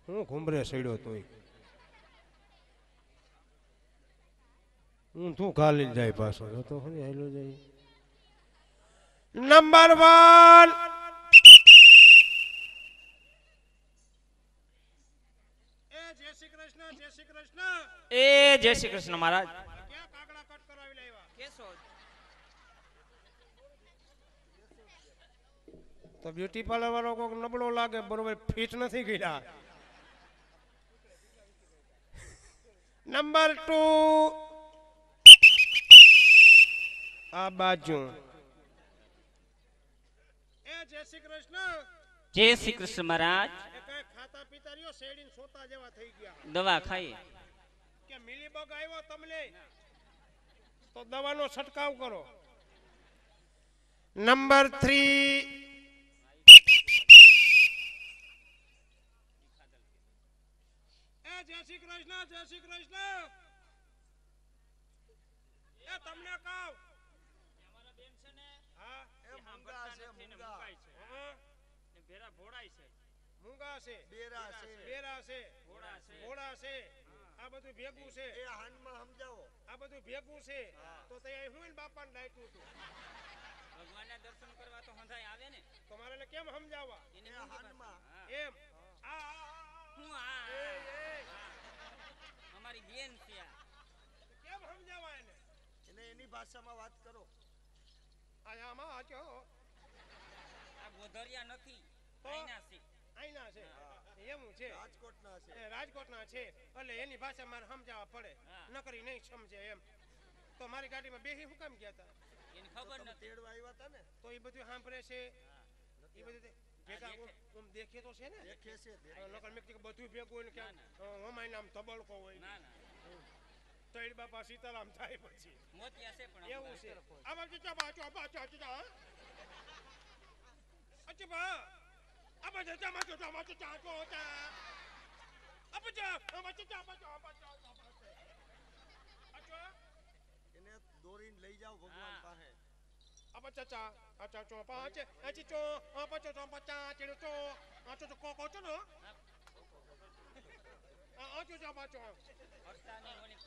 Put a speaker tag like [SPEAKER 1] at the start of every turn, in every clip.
[SPEAKER 1] હું ઘુમરે સડ્યો તોય હું તું ખાલી જાય પાછો તો હેલો જાય નંબર 1 જય શ્રી કૃષ્ણ જય શ્રી કૃષ્ણ
[SPEAKER 2] એ જય શ્રી કૃષ્ણ મહારાજ
[SPEAKER 1] ક્યાં કાગડા કટ કરાવી લાવ્યા
[SPEAKER 2] કેસો
[SPEAKER 1] તો બ્યુટી પાર્લર વાળો કોક નબળો લાગે બરોબર ફિટ નથી કર્યા નંબર 2 આ બાજુ એ જય શ્રી કૃષ્ણ
[SPEAKER 2] જય શ્રી કૃષ્ણ મહારાજ
[SPEAKER 1] એ કઈ ખાતા પીતા રહ્યો શેડીન સોતા જેવા થઈ ગયા
[SPEAKER 2] દવા ખાઈ
[SPEAKER 1] કે મિલીબગ આવ્યો તમને તો દવાનો છંટકાવ કરો નંબર 3 જય શ્રી કૃષ્ણ જય શ્રી કૃષ્ણ એ તમને કહું
[SPEAKER 2] અમારા બેન છે ને
[SPEAKER 1] હા
[SPEAKER 2] એ મૂંગા છે મૂંગા
[SPEAKER 1] હા
[SPEAKER 2] ને ભેરા ભોળાય છે
[SPEAKER 1] મૂંગા છે
[SPEAKER 3] બેરા છે
[SPEAKER 1] બેરા છે
[SPEAKER 2] ભોળા છે
[SPEAKER 1] ઘોડા છે આ બધું ભેગું છે
[SPEAKER 3] એ હાનમાં સમજાવો
[SPEAKER 1] આ બધું ભેગું છે તો તે હું બાપાને ડાયટું હતું
[SPEAKER 2] ભગવાનના દર્શન કરવા તો હંધાય આવે ને
[SPEAKER 1] તમારે એને કેમ સમજાવવા
[SPEAKER 2] એને
[SPEAKER 3] એ હાનમાં
[SPEAKER 1] એમ
[SPEAKER 2] હું અમારી બેન છે આ
[SPEAKER 1] કેમ સમજાવવા એને
[SPEAKER 3] એને એની ભાષામાં વાત કરો
[SPEAKER 1] આયામાં આજો
[SPEAKER 2] આ ગોધરિયા નથી
[SPEAKER 1] તો?
[SPEAKER 2] આઈના છે
[SPEAKER 1] આઈના છે એવું છે
[SPEAKER 3] રાજકોટના છે
[SPEAKER 1] એ રાજકોટના છે એટલે એની ભાષા મારે સમજાવવા પડે
[SPEAKER 2] હા.
[SPEAKER 1] નકરી નહીં સમજે એમ તો મારી ગાડીમાં બેહી હું કામ ગયા હતા
[SPEAKER 2] એને ખબર
[SPEAKER 3] તમે
[SPEAKER 2] નથી
[SPEAKER 3] તેડવા આવ્યા હતા ને
[SPEAKER 1] તો એ બધું સાંભળે છે એ બધું ભેગા
[SPEAKER 2] દેખે.
[SPEAKER 1] આમ દેખે તો છે ને
[SPEAKER 3] દેખે છે
[SPEAKER 1] નકર મેં કીધું બધું ભેગું હોય ને ક્યાં હમાય નામ તબલકો હોય
[SPEAKER 2] ના ના
[SPEAKER 1] તૈડ બાપા સીતારામ થાય પછી
[SPEAKER 2] મોતિયા છે પણ
[SPEAKER 1] એવું છે આ બાજુ ચા બાજુ આ બાજુ ચા અચ્છા બા આ બાજુ ચા બાજુ ચા બાજુ ચા ચો ચા આ બાજુ ચા બાજુ અચ્છા
[SPEAKER 3] એને દોરીને લઈ જાઓ ભગવાન
[SPEAKER 2] હા.
[SPEAKER 3] પાસે
[SPEAKER 1] apa caca aca co pa ce aci co apa co co pa ca cilu co aco co ko co no aco co pa co
[SPEAKER 2] હરતા ને ઓલી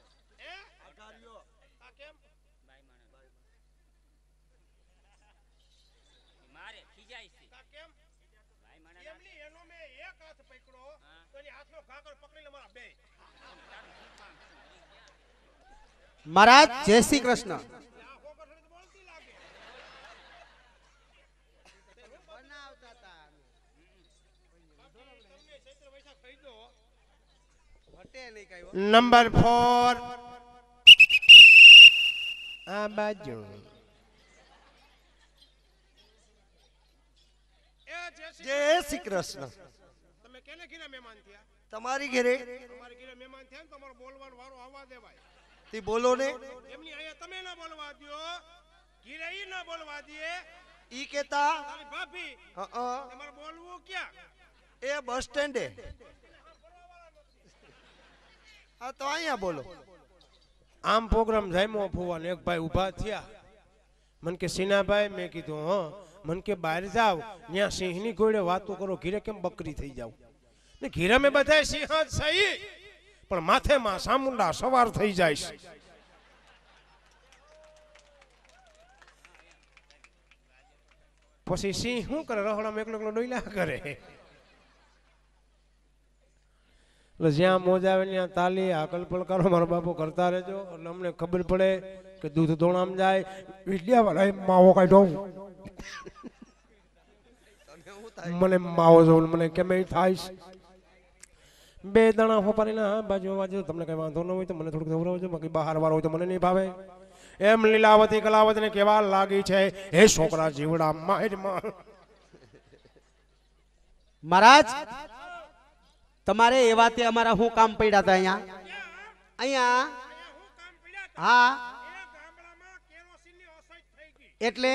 [SPEAKER 1] eh
[SPEAKER 3] આઘારીઓ
[SPEAKER 1] a kem
[SPEAKER 2] બાઈ મારે ખીજાય છે
[SPEAKER 1] a kem
[SPEAKER 2] ભાઈ માણા
[SPEAKER 1] એમની એનો મે એક હાથ પકડો
[SPEAKER 2] હા.
[SPEAKER 1] તો એની હાથનો ઘાકર પકડી લે મારા બે
[SPEAKER 4] મહારાજ જય શ્રી કૃષ્ણ
[SPEAKER 1] આ હોકર થોડી બોલતી લાગે
[SPEAKER 4] બનાવતા હતા
[SPEAKER 1] તમને ચૈત્ર વૈશાખ થઈ દો
[SPEAKER 4] હટે નહીં કઈ
[SPEAKER 1] નંબર 4 આ બાજુ એ
[SPEAKER 3] જય શ્રી કૃષ્ણ
[SPEAKER 1] તમે કેને ઘીના મહેમાન થયા
[SPEAKER 3] તમારી ઘરે
[SPEAKER 1] તમારી ઘીના મહેમાન થયા ને તમારો બોલવાનો વારો આવવા દેવાય
[SPEAKER 3] તે બોલો ને
[SPEAKER 1] એમની અહીંયા તમે ના બોલવા દ્યો ઘીરે ઈ ના બોલવા દે
[SPEAKER 3] ઈ કેતા
[SPEAKER 1] તારી ભાભી તમારે બોલવું ક્યાં
[SPEAKER 3] એ બસ સ્ટેન્ડે હા તો અહીંયા બોલો
[SPEAKER 1] આમ પ્રોગ્રામ જામ્યો ફુવાને એક ભાઈ ઊભા થયા મન કે સિનાભાઈ મેં કીધું હા મન કે બહાર જાવ ત્યાં સિંહની ઘોડે વાતો કરો ઘીરે કેમ બકરી થઈ જાવ ને ઘીરે મેં બધાય સિંહ જ સહી પણ માથે માં સામુંડા સવાર થઈ જાય છે પછી સિંહ શું કરે રહોડામાં એકલો એકલો ડોયલા કરે એટલે જ્યાં મોજ આવે ત્યાં તાલી આકલ પલકારો મારો બાપુ કરતા રહેજો એટલે અમને ખબર પડે કે દૂધ ધોણામ જાય વિડિયા વાળા માવો કાઢો મને માવો જોઉં મને કેમે થાય છે. બે દાણા હોપારીના બાજુ બાજુ તમને કઈ વાંધો ન હોય તો મને થોડુંક ખવડાવજો બાકી બહાર વાળો હોય તો મને નહીં ભાવે એમ લીલાવતી કલાવતીને કેવા લાગી છે હે છોકરા જીવડા માહિરમાં
[SPEAKER 4] મહારાજ તમારે એવા તે અમારા શું કામ પડ્યા હતા અહીંયા હા એટલે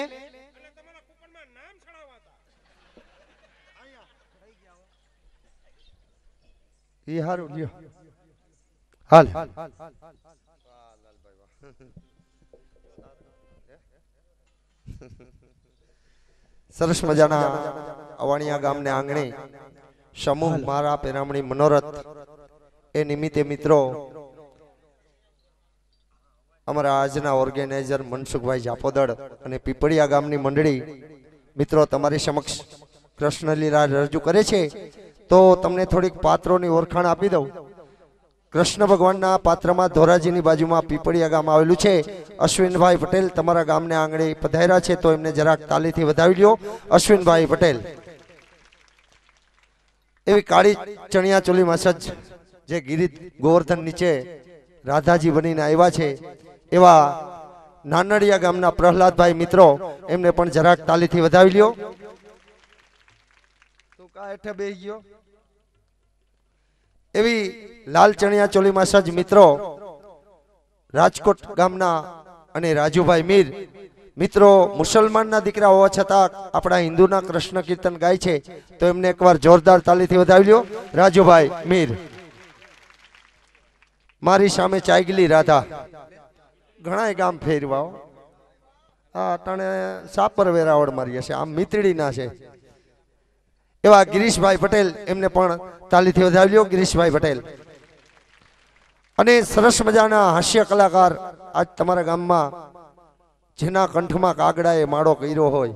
[SPEAKER 3] ઈ હારું લ્યો હાલ સરસ મજાના અવાણિયા ગામને આંગણે સમૂહ મારા પેરામણી મનોરથ એ નિમિત્તે મિત્રો અમારા આજના ઓર્ગેનાઇઝર મનસુખભાઈ જાપોદળ અને પીપળિયા ગામની મંડળી મિત્રો તમારી સમક્ષ કૃષ્ણ લીલા રજૂ કરે છે, તો તમને થોડીક પાત્રોની ઓળખાણ આપી દઉં. કૃષ્ણ ભગવાનના પાત્રમાં ધોરાજીની બાજુમાં પીપળિયા ગામ આવેલું છે. અશ્વિનભાઈ પટેલ તમારા ગામને આંગણે પધાર્યા છે, તો એમને જરાક તાલીથી વધાવી લ્યો. અશ્વિનભાઈ પટેલ. એવી કાળી ચણિયા ચોલીમાં સજ્જ જે ગિરિત ગોવર્ધન નીચે રાધાજી બનીને આવ્યા છે એવા નાનડિયા ગામના પ્રહલાદભાઈ મિત્રો, એમને પણ જરાક તાલીથી વધાવી લ્યો. તું કા હેઠે બેહી ગયો? એવી લાલ ચણિયા ચોલીમાં સજ્જ મિત્રો રાજકોટ ગામના અને રાજુભાઈ મીર મિત્રો મુસલમાનના દીકરા હોવા છતાં આપણા હિન્દુના કૃષ્ણ કીર્તન ગાય છે, તો એમને એકવાર જોરદાર તાલીથી વધાવી લ્યો. રાજુભાઈ મીર. મારી સામે ચાઈગલી રાધા, ઘણા ગામ ફેરવાઓ, આ અટાણે સાપર વેરાવળ મારી હશે, આમ મીતડીના છે એવા ગિરીશભાઈ પટેલ, એમને પણ તાલીથી વધાવી લ્યો. ગિરીશભાઈ પટેલ. અને સરસ મજાના હાસ્ય કલાકાર આજ તમારા ગામમાં જેના કંઠમાં કાગડાએ માળો કર્યો હોય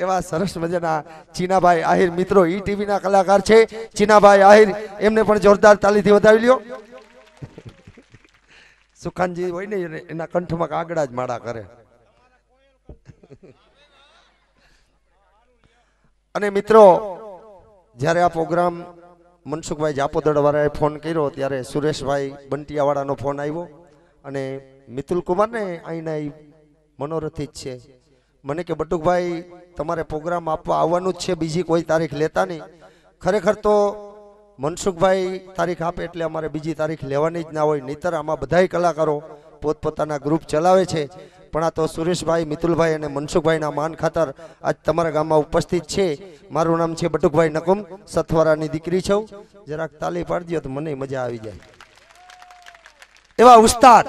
[SPEAKER 3] એવા સરસ મજાના ચીનાભાઈ આહિર મિત્રો ઈ ટીવીના કલાકાર છે. ચીનાભાઈ આહિર, એમને પણ જોરદાર તાલીથી વધાવી લ્યો. સુખાનજી હોય ને એના કંઠમાં કાગડા જ માળા કરે. અને મિત્રો જ્યારે આ પ્રોગ્રામ મનસુખભાઈ જાપોદળ વાળાએ ફોન કર્યો ત્યારે સુરેશભાઈ બંટિયાવાળાનો ફોન આવ્યો અને મિતુલ કુમારને અહીંના મનોરથી જ છે. મને કે બટુકભાઈ તમારે પ્રોગ્રામ આપવા આવવાનું જ છે, બીજી કોઈ તારીખ લેતા નહીં. ખરેખર તો મનસુખભાઈ તારીખ આપે એટલે અમારે બીજી તારીખ લેવાની જ ના હોય, નહીતર આમાં બધાય કલાકારો પોતપોતાના ગ્રુપ ચલાવે છે. પણ આ તો સુરેશભાઈ, મિતુલભાઈ અને મનસુખભાઈના માન ખાતર આજ તમારા ગામમાં ઉપસ્થિત છે. મારું નામ છે બટુકભાઈ નકુમ, સથવારાની દીકરી છું. જરાક તાલી પાડી દો તો મને મજા આવી જાય. એવા ઉસ્તાદ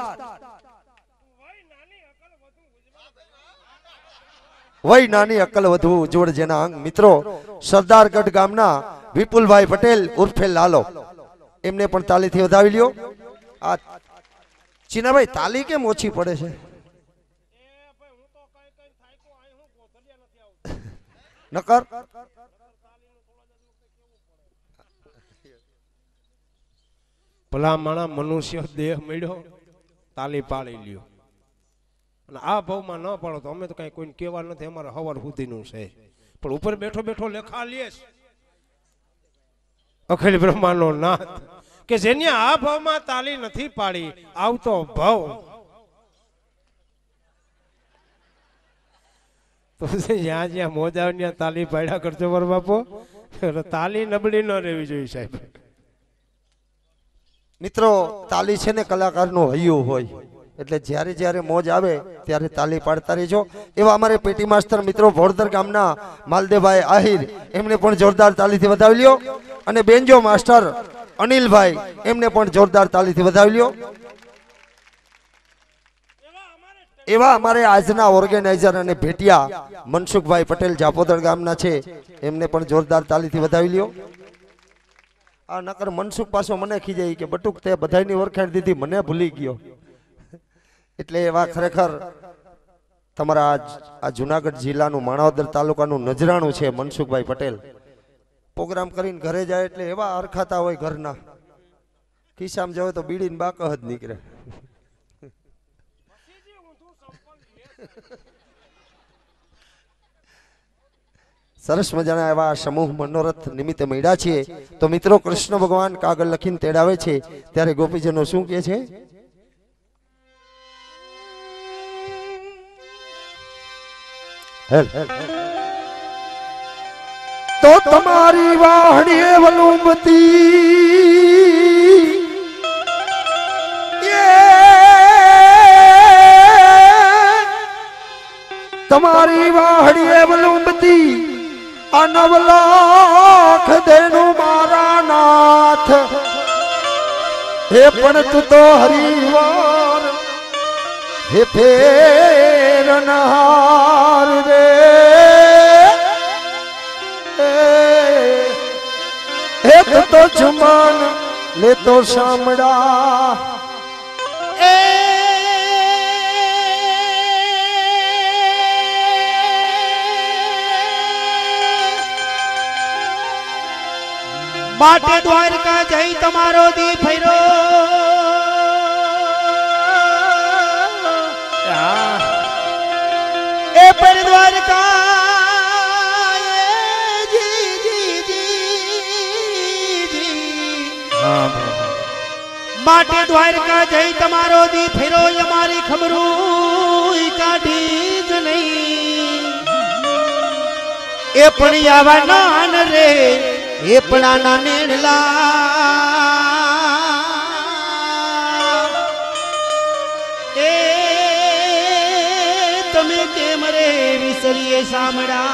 [SPEAKER 3] વય નાની અકલ વધુ ઉજ્જવળ જેના અંગ મિત્રો સરદારગઢ ગામના વિપુલભાઈ પટેલ ઉર્ફે લાલો, એમને પણ તાલીથી વધાવી લ્યો. આ ચીનાભાઈ તાલી કેમ ઓછી પડે છે? નકર
[SPEAKER 1] ભલા માણા મનુષ્ય દેહ મળ્યો, તાલી પાડી લ્યો. અને આ ભાવમાં ન પાડો તો અમે તો કઈ કોઈને કહેવા નથી, અમારે હવાર સુધીનું છે. પણ ઉપર બેઠો બેઠો લેખા લે અખિલ બ્રહ્માંડનો નાથ કે જેની આ ભાવમાં તાલી નથી પાડી, આવતો ભાવ તો જ્યાં જ્યાં મોજ આવે ત્યાં તાલી પાડ્યા કરજો મારો બાપો. તાલી નબળી ન રહેવી જોઈએ સાહેબ.
[SPEAKER 3] મિત્રો તાલી છે ને કલાકારનું હૈયું હોય, એટલે જ્યારે જ્યારે મોજ આવે ત્યારે તાલી પાડતા રહેજો. એવા અમારે પેટી માસ્ટર મિત્રો ભોરદર ગામના માલદેવભાઈ આહિર, એમને પણ જોરદાર તાલીથી વધાવી લ્યો. અને બેન્જો માસ્ટર અનિલભાઈ, એમને પણ જોરદાર તાલીથી વધાવી લ્યો. એવા અમારે આજના ઓર્ગેનાઇઝર અને ભેટિયા મનસુખભાઈ પટેલ જાપોદળ ગામના છે, એમને પણ જોરદાર તાલીથી વધાવી લ્યો. આ નકર મનસુખ પાછો મને ખીજાય કે બટુક તે બધાની ઓળખાણ દીધી, મને ભૂલી ગયો. એટલે એવા ખરેખર તમારા આ જુનાગઢ જિલ્લાનું માણાવદર તાલુકાનું નજરાણું છે મનસુખભાઈ પટેલ. પ્રોગ્રામ કરીને ઘરે જાય એટલે એવા અરખાતા હોય ઘરના, ખિસ્સામાં જાવ તો બીડીને બાક જ નીકળે. સરસ મજાના એવા સમૂહ મનોરથ નિમિત્તે મળ્યા છીએ. તો મિત્રો કૃષ્ણ ભગવાન કાગળ લખીને તેડાવે છે ત્યારે ગોપીજનો શું કહે છે? તો તમારી વાહણી વલુંબતી તમારી વાહણી વલુંબતી આ 9 લાખ દેનું મારા નાથ. હે પણ તું તો હરિવાર હે ફેર રનહાર રે એક તો જુમાન લેતો શામડા
[SPEAKER 4] એ માટે દ્વારકા જઈ તમારો દી ફેરો એ પર દ્વારકા માટે દ્વારકા જઈ તમારો દી ફેરો અમારી ખબરું કાઢી જ નહીં એ પણ આવા નાન રે એ પણ આના નેણલા એ તમે કેમ રે વિસરીએ સામડા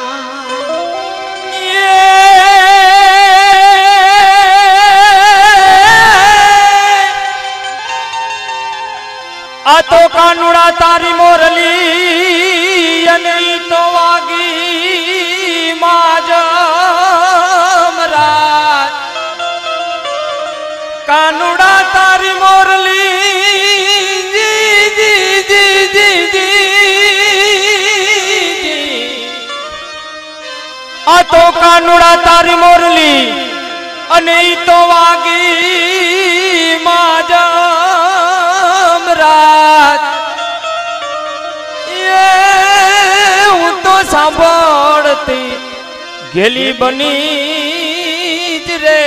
[SPEAKER 5] આ તો કાનુડા તારી મોરલી અને ઈ તો વાગી માજમરાજ કાનુડા તારી મોરલી જી જી જી જી જી આ તો કાનુડા તારી મોરલી અને ઈ તો વાગી માજમરાજ હું તો સાંભળતી ગેલી બની જ રે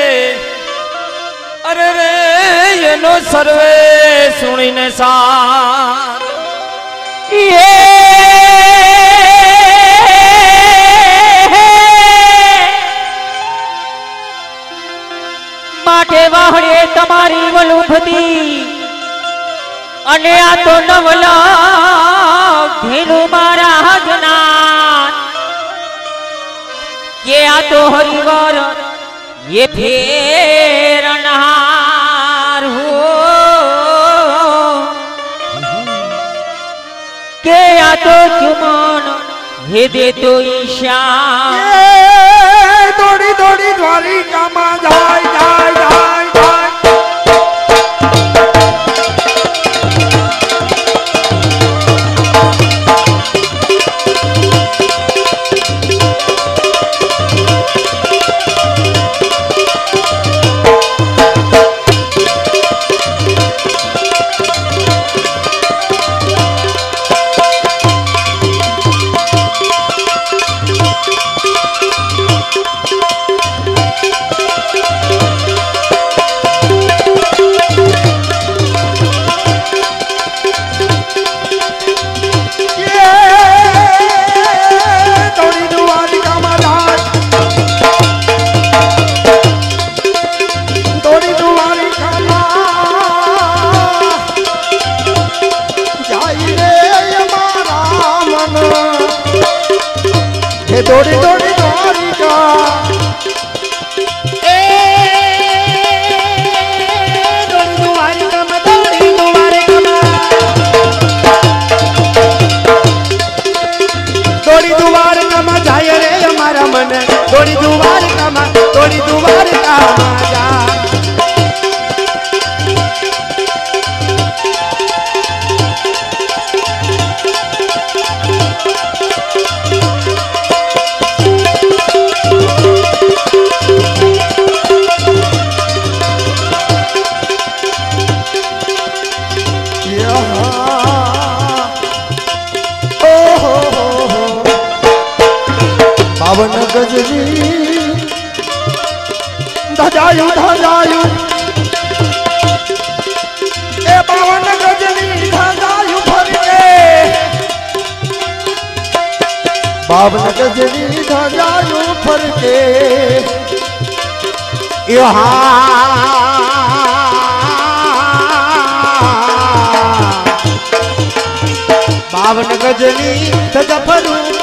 [SPEAKER 5] અરે રે એનો સર્વે સુણીને સાર માટે વાહડે તમારી વલુભતી અને આ તો નવલા ભેલું મારા હજનાથ કે આ તો હરિવર ये फेरनहार हो के या तो चुमन हे दे तो ईशा
[SPEAKER 3] દોડી દોડી દ્વારિકામાં જાય જાય જાય જાય દોડી દોડી દ્વારિકા
[SPEAKER 4] એ દોડી દ્વારિકામાં દોડી દ્વારિકામાં જાય રે અમારા મન દોડી દ્વારિકામાં જાય
[SPEAKER 3] પાવન ગજરી ધજાયું ધજાયું એ પાવન ગજરી ધજાયું ફરકે પાવન ગજરી ધજાયું ફરકે
[SPEAKER 4] પાવન ગજની ધજા ફરું